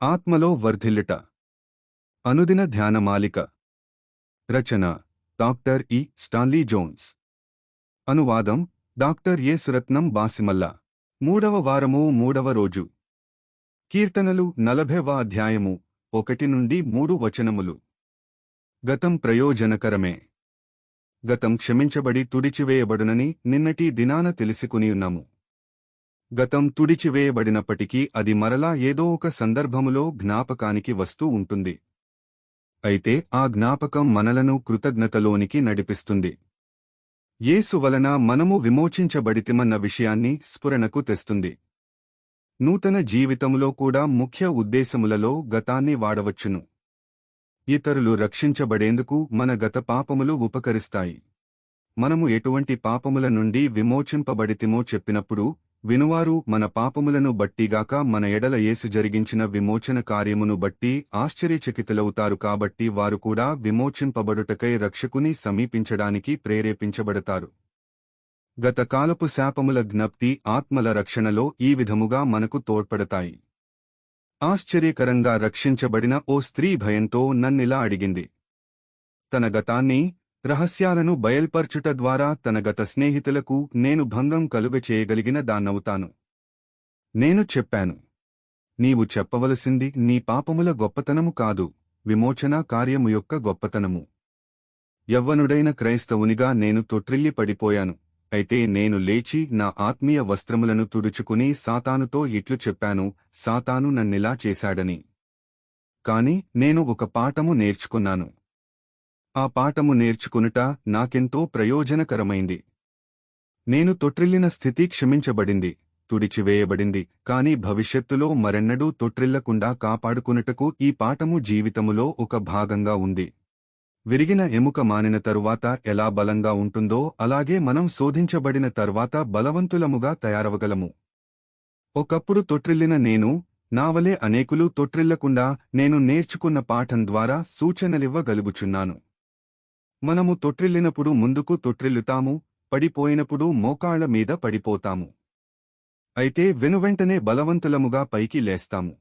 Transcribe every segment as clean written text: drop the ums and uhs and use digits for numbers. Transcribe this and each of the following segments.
ఆత్మలో వర్ధిల్లుట. అనుదిన ధ్యానమాలిక. రచన డాక్టర్ ఇ. Stanley Jones. అనువాదం డాక్టర్ ఎ. సురత్నం బాసిమల్ల. 3వ వారము 3వ రోజు. కీర్తనలు 40వ అధ్యాయము 1-3 వచనములు. గతం ప్రయోజనకరమే. గతం క్షమించబడి తుడిచివేయబడునని నిన్నటి దినాన తెలుసుకునియున్నాము. గతం తుడిచివేయబడినప్పటికీ అది మరలా ఏదో ఒక సందర్భములో జ్ఞాపకానికి వస్తూ ఉంటుంది. అయితే ఆ జ్ఞాపకం మనలను కృతజ్ఞతలోనికి నడిపిస్తుంది. యేసు వలన మనము విమోచించబడితిమన్న విషయాన్ని స్ఫురణకు తెస్తుంది. నూతన జీవితములో కూడా ముఖ్య ఉద్దేశములలో గతాన్ని వాడవచ్చును. ఇతరులు రక్షించబడేందుకు మన గత పాపములు ఉపకరిస్తాయి. మనము ఎటువంటి పాపముల నుండి విమోచింపబడితిమో చెప్పినప్పుడు వినువారు మన పాపములను బట్టిగాక మన ఎడల యేసు జరిగించిన విమోచన కార్యమును బట్టి ఆశ్చర్యచకితులవుతారు. కాబట్టి వారు కూడా విమోచింపబడుటకై రక్షకుని సమీపించడానికి ప్రేరేపించబడతారు. గత కాలపు శాపముల జ్ఞప్తి ఆత్మల రక్షణలో ఈ విధముగా మనకు తోడ్పడతాయి. ఆశ్చర్యకరంగా రక్షించబడిన ఓ స్త్రీ భయంతో నన్నిలా అడిగింది. తన గతాన్ని, రహస్యాలను బయల్పర్చుట ద్వారా తన గత స్నేహితులకు నేను భంగం కలుగచేయగలిగిన దాన్నవుతాను. నేను చెప్పాను, నీవు చెప్పవలసింది నీ పాపముల గొప్పతనము కాదు, విమోచన కార్యము యొక్క గొప్పతనము. యవ్వనుడైన క్రైస్తవునిగా నేను తొట్రిల్లి పడిపోయాను. అయితే నేను లేచి నా ఆత్మీయ వస్త్రములను తుడుచుకుని సాతానుతో ఇట్లు చెప్పాను, సాతాను నన్నిలా చేశాడని. కాని నేను ఒక పాఠము నేర్చుకున్నాను. ఆ పాఠము నేర్చుకునుట నాకెంతో ప్రయోజనకరమైంది. నేను తొట్రిల్లిన స్థితి క్షమించబడింది, తుడిచివేయబడింది. కాని భవిష్యత్తులో మరెన్నడూ తొట్రిల్లకుండా కాపాడుకునుటకు ఈ పాఠము జీవితములో ఒక భాగంగా ఉంది. విరిగిన ఎముక మానిన తరువాత ఎలా బలంగా ఉంటుందో అలాగే మనం శోధించబడిన తర్వాత బలవంతులముగా తయారవగలము. ఒకప్పుడు తొట్రిల్లిన నేను, నావలే అనేకులు తొట్రిల్లకుండా నేను నేర్చుకున్న పాఠం ద్వారా సూచనలివ్వగలుగుచున్నాను. మనము తొట్రిల్లినప్పుడు ముందుకు తొట్రిల్లుతాము, పడిపోయినప్పుడు మోకాళ్ల మీద పడిపోతాము. అయితే వెనువెంటనే బలవంతులముగా పైకి లేస్తాము.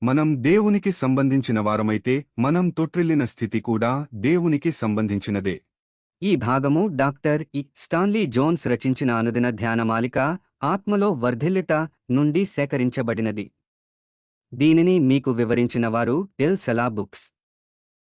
మనం దేవునికి సంబంధించిన వారమైతే మనం తొట్రిల్లిన స్థితి కూడా దేవునికి సంబంధించినదే. ఈ భాగము డాక్టర్ ఇ. స్టాన్లీ జోన్స్ రచించిన అనుదిన ధ్యానమాలిక ఆత్మలో వర్ధిల్లుట నుండి సేకరించబడినది. దీనిని మీకు వివరించిన వారు ఎల్. సెలా బుక్స్.